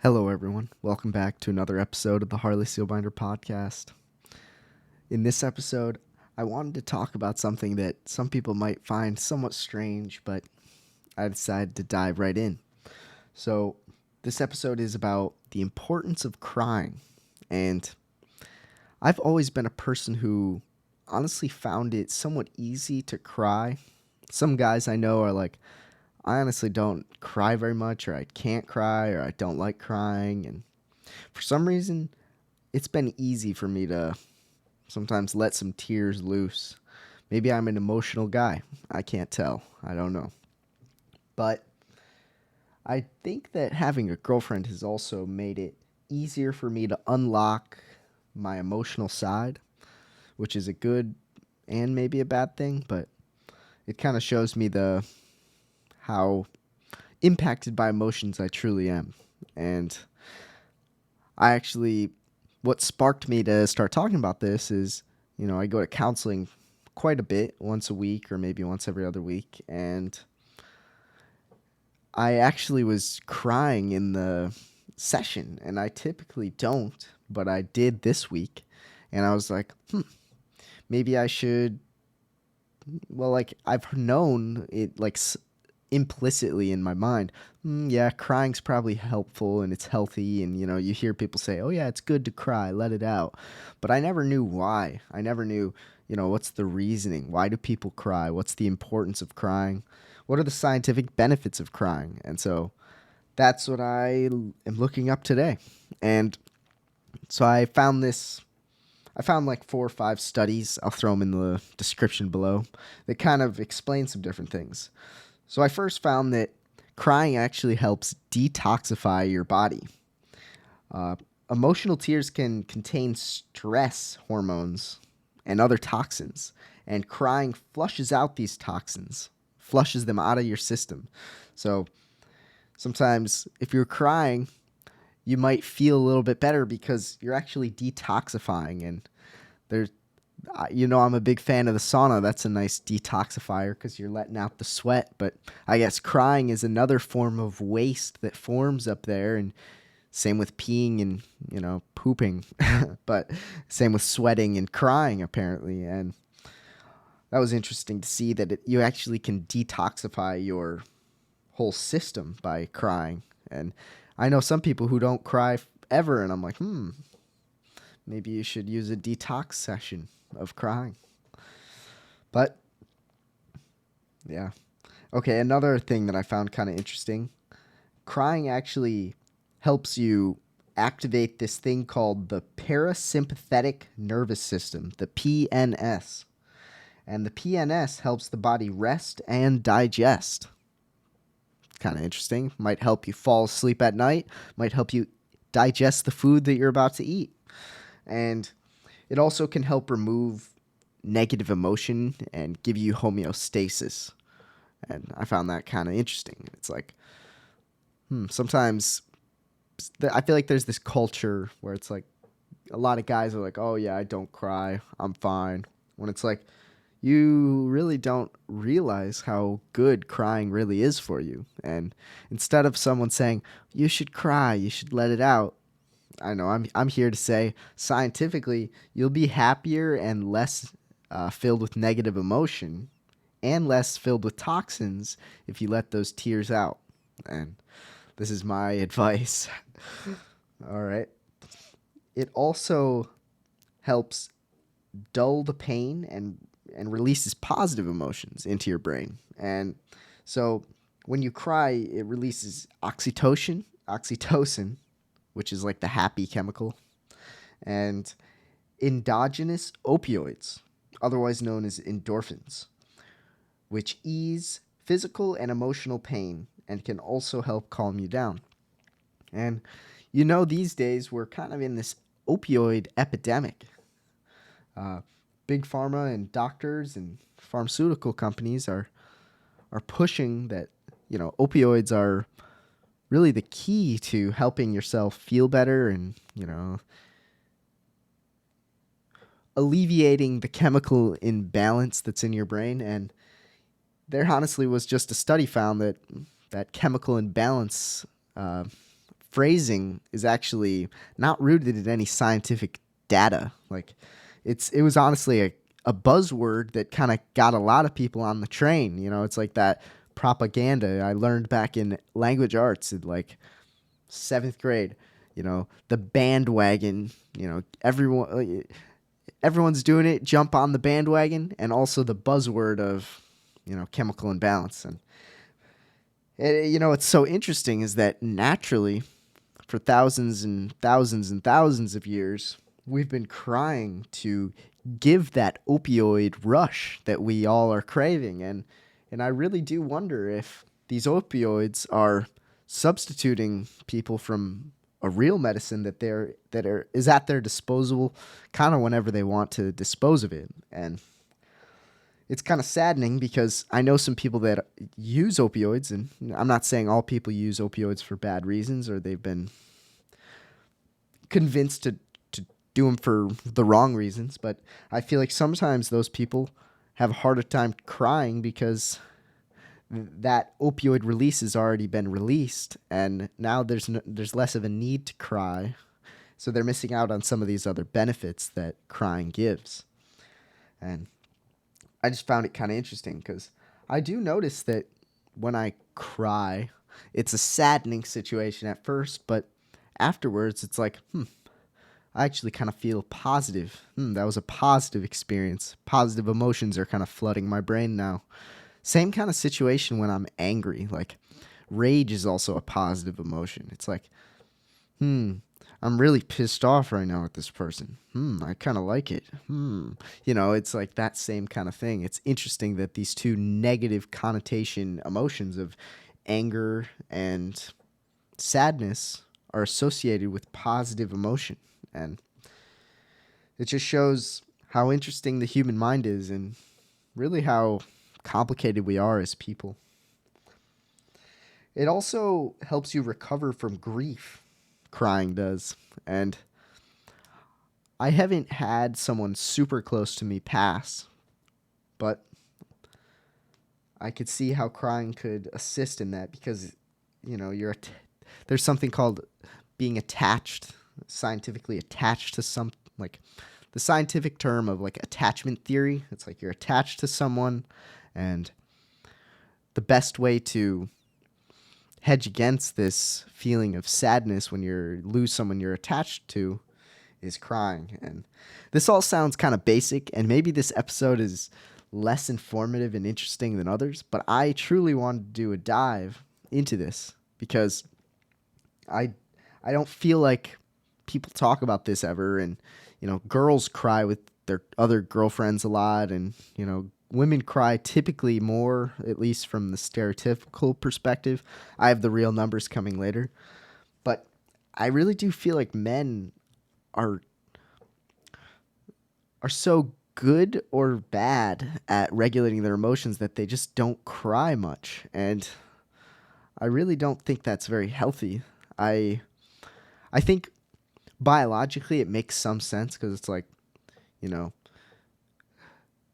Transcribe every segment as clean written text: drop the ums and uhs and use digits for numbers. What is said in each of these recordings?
Hello, everyone. Welcome back to another episode of the Harley Seelbinder Podcast. In this episode, I wanted to talk about something that some people might find somewhat strange, but I decided to dive right in. So, this episode is about the importance of crying. And I've always been a person who honestly found it somewhat easy to cry. Some guys I know are like, I honestly don't cry very much, or I can't cry, or I don't like crying. And for some reason, it's been easy for me to sometimes let some tears loose. Maybe I'm an emotional guy. I can't tell. I don't know. But I think that having a girlfriend has also made it easier for me to unlock my emotional side, which is a good and maybe a bad thing, but it kind of shows me the how impacted by emotions I truly am. And I actually, what sparked me to start talking about this is, I go to counseling quite a bit, once a week or maybe once every other week. And I actually was crying in the session, and I typically don't, but I did this week. And I was like, maybe I should. Well, like, I've known it, like, implicitly in my mind, yeah, crying's probably helpful and it's healthy. And, you hear people say, oh, yeah, it's good to cry, let it out. But I never knew why. I never knew, what's the reasoning? Why do people cry? What's the importance of crying? What are the scientific benefits of crying? And so that's what am looking up today. And so I found like 4 or 5 studies. I'll throw them in the description below. That kind of explain some different things. So I first found that crying actually helps detoxify your body. Uh, Emotional tears can contain stress hormones and other toxins, and crying flushes out these toxins, flushes them out of your system. So sometimes if you're crying, you might feel a little bit better because you're actually detoxifying. And there's I'm a big fan of the sauna. That's a nice detoxifier because you're letting out the sweat. But I guess crying is another form of waste that forms up there. And same with peeing and, pooping. But same with sweating and crying, apparently. And that was interesting to see that you actually can detoxify your whole system by crying. And I know some people who don't cry ever. And I'm like, maybe you should use a detox session of crying. But yeah. Okay, another thing that I found kind of interesting. Crying actually helps you activate this thing called the parasympathetic nervous system, the PNS. And the PNS helps the body rest and digest. Kind of interesting. Might help you fall asleep at night, might help you digest the food that you're about to eat. And it also can help remove negative emotion and give you homeostasis. And I found that kind of interesting. It's like, sometimes I feel like there's this culture where it's like a lot of guys are like, oh, yeah, I don't cry, I'm fine. When it's like, you really don't realize how good crying really is for you. And instead of someone saying, you should cry, you should let it out, I know I'm here to say scientifically you'll be happier and less filled with negative emotion and less filled with toxins if you let those tears out. And this is my advice. All right. It also helps dull the pain and releases positive emotions into your brain. And so when you cry, it releases oxytocin, which is like the happy chemical, and endogenous opioids, otherwise known as endorphins, which ease physical and emotional pain and can also help calm you down. And these days we're kind of in this opioid epidemic. Uh, Big pharma and doctors and pharmaceutical companies are pushing that opioids are really the key to helping yourself feel better and alleviating the chemical imbalance that's in your brain. And there honestly was just a study found that chemical imbalance phrasing is actually not rooted in any scientific data. Like, it was honestly a buzzword that kind of got a lot of people on the train. You know, it's like that propaganda I learned back in language arts in like 7th grade. You know, the bandwagon. You know, everyone's doing it. Jump on the bandwagon, and also the buzzword of, you know, chemical imbalance. And you know, what's so interesting is that naturally, for thousands and thousands and thousands of years, we've been crying to give that opioid rush that we all are craving. And I really do wonder if these opioids are substituting people from a real medicine is at their disposal kind of whenever they want to dispose of it. And it's kind of saddening because I know some people that use opioids, and I'm not saying all people use opioids for bad reasons or they've been convinced to do them for the wrong reasons, but I feel like sometimes those people have a harder time crying because that opioid release has already been released, and now there's less of a need to cry, so they're missing out on some of these other benefits that crying gives. And I just found it kind of interesting because I do notice that when I cry, it's a saddening situation at first, but afterwards it's like, I actually kind of feel positive. That was a positive experience. Positive emotions are kind of flooding my brain now. Same kind of situation when I'm angry. Like, rage is also a positive emotion. It's like, I'm really pissed off right now at this person. I kind of like it. You know, it's like that same kind of thing. It's interesting that these two negative connotation emotions of anger and sadness are associated with positive emotion. And it just shows how interesting the human mind is and really how complicated we are as people. It also helps you recover from grief, crying does. And I haven't had someone super close to me pass, but I could see how crying could assist in that because, you know, there's something called being attached, scientifically attached to some, like the scientific term of like attachment theory. It's like you're attached to someone, and the best way to hedge against this feeling of sadness when you lose someone you're attached to is crying. And this all sounds kind of basic, and maybe this episode is less informative and interesting than others, but I truly wanted to do a dive into this because I don't feel like people talk about this ever. And, you know, girls cry with their other girlfriends a lot, and, you know, women cry typically more, at least from the stereotypical perspective. I have the real numbers coming later, but I really do feel like men are so good or bad at regulating their emotions that they just don't cry much, and I really don't think that's very healthy. I think biologically it makes some sense because it's like, you know,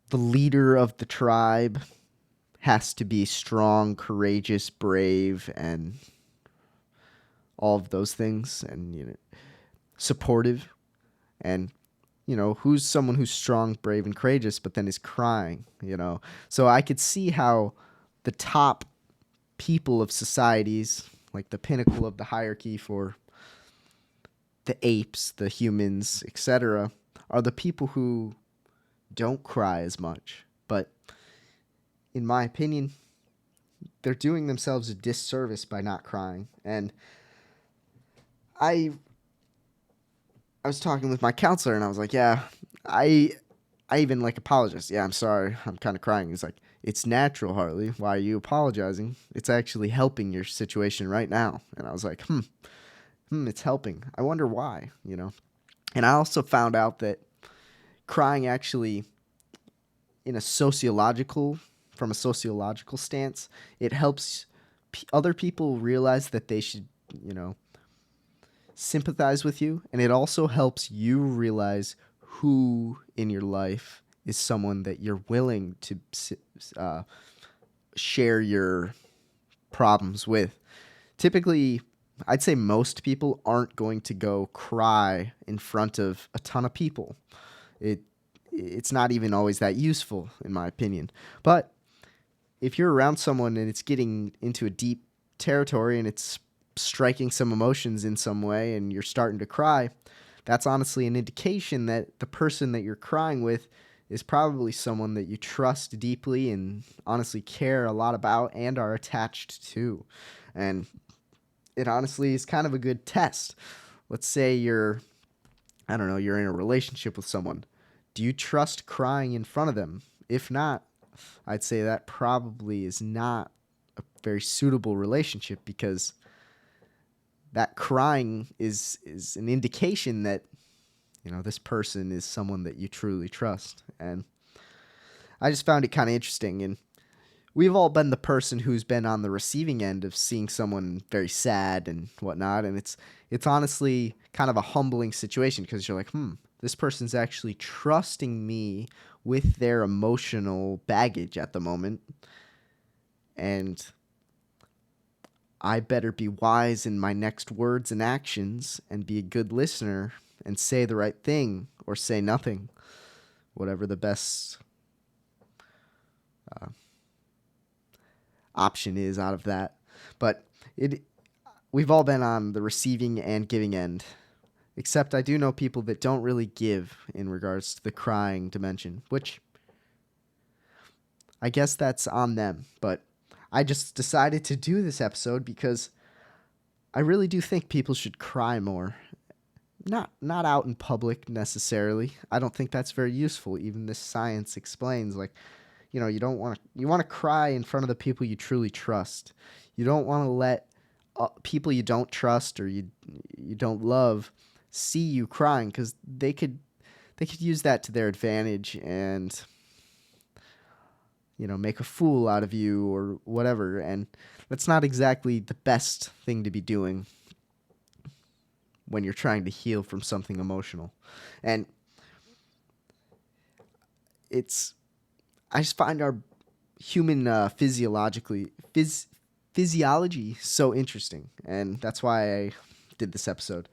the leader of the tribe has to be strong, courageous, brave, and all of those things, and, you know, supportive. And, you know, who's someone who's strong, brave, and courageous, but then is crying, you know? So I could see how the top people of societies, like the pinnacle of the hierarchy for the apes, the humans, etc., are the people who don't cry as much. But in my opinion, they're doing themselves a disservice by not crying. And I was talking with my counselor, and I was like, yeah, I even like apologized. Yeah, I'm sorry, I'm kind of crying. He's like, it's natural, Harley. Why are you apologizing? It's actually helping your situation right now. And I was like, it's helping. I wonder why, you know? And I also found out that crying actually, from a sociological stance, it helps other people realize that they should, you know, sympathize with you. And it also helps you realize who in your life is someone that you're willing to share your problems with. Typically, I'd say most people aren't going to go cry in front of a ton of people. It it's not even always that useful, in my opinion. But if you're around someone and it's getting into a deep territory and it's striking some emotions in some way and you're starting to cry, that's honestly an indication that the person that you're crying with is probably someone that you trust deeply and honestly care a lot about and are attached to. And it honestly is kind of a good test. Let's say I don't know, you're in a relationship with someone. Do you trust crying in front of them? If not, I'd say that probably is not a very suitable relationship, because that crying is an indication that, this person is someone that you truly trust. And I just found it kind of interesting. And we've all been the person who's been on the receiving end of seeing someone very sad and whatnot. And it's honestly kind of a humbling situation, because you're like, this person's actually trusting me with their emotional baggage at the moment. And I better be wise in my next words and actions and be a good listener and say the right thing or say nothing, whatever the best option is out of that. But we've all been on the receiving and giving end, except I do know people that don't really give in regards to the crying dimension, which I guess that's on them. But I just decided to do this episode because I really do think people should cry more. Not out in public necessarily. I don't think that's very useful. Even this science explains, like, you want to cry in front of the people you truly trust. You don't want to let people you don't trust or you don't love see you crying, because they could use that to their advantage and make a fool out of you or whatever. And that's not exactly the best thing to be doing when you're trying to heal from something emotional. And I just find our human physiology so interesting, and that's why I did this episode.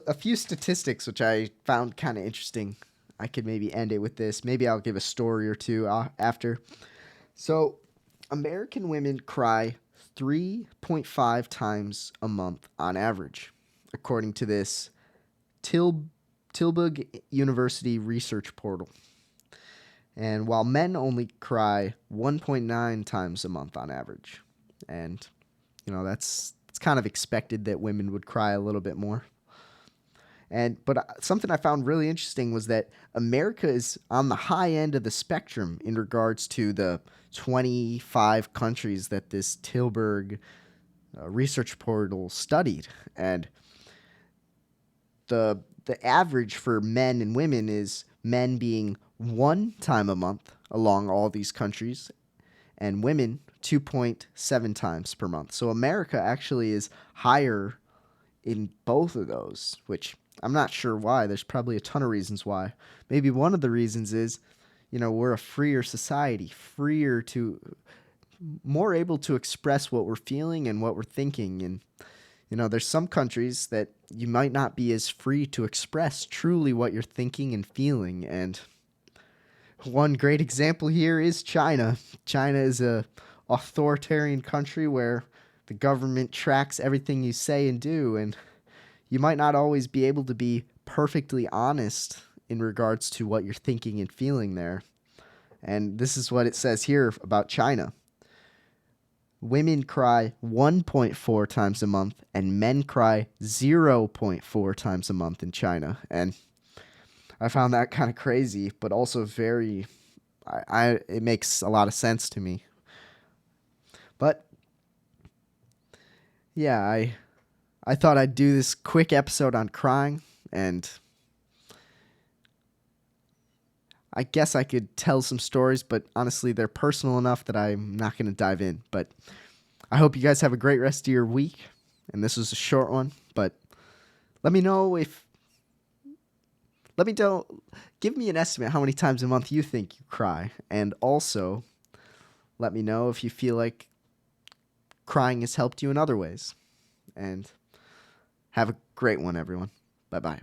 A few statistics which I found kind of interesting. I could maybe end it with this. Maybe I'll give a story or two after. So, American women cry 3.5 times a month on average, according to this Tilburg University research portal. And while men only cry 1.9 times a month on average. And, it's kind of expected that women would cry a little bit more. But something I found really interesting was that America is on the high end of the spectrum in regards to the 25 countries that this Tilburg research portal studied. And the average for men and women is men being 1 time a month along all these countries, and women 2.7 times per month. So America actually is higher in both of those, which I'm not sure why. There's probably a ton of reasons why. Maybe one of the reasons is, we're a freer society, more able to express what we're feeling and what we're thinking. And, there's some countries that you might not be as free to express truly what you're thinking and feeling. And one great example here is China. China is a authoritarian country where the government tracks everything you say and do, and you might not always be able to be perfectly honest in regards to what you're thinking and feeling there. And this is what it says here about China. Women cry 1.4 times a month, and men cry 0.4 times a month in China. And I found that kind of crazy, but also very, it makes a lot of sense to me. But yeah, I thought I'd do this quick episode on crying, and I guess I could tell some stories, but honestly, they're personal enough that I'm not going to dive in. But I hope you guys have a great rest of your week, and this was a short one, but give me an estimate how many times a month you think you cry, and also let me know if you feel like crying has helped you in other ways. And have a great one, everyone. Bye-bye.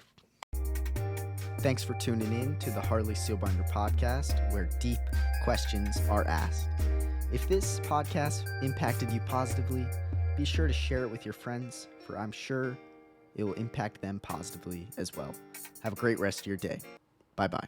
Thanks for tuning in to the Harley Seelbinder Podcast, where deep questions are asked. If this podcast impacted you positively, be sure to share it with your friends, for I'm sure it will impact them positively as well. Have a great rest of your day. Bye-bye.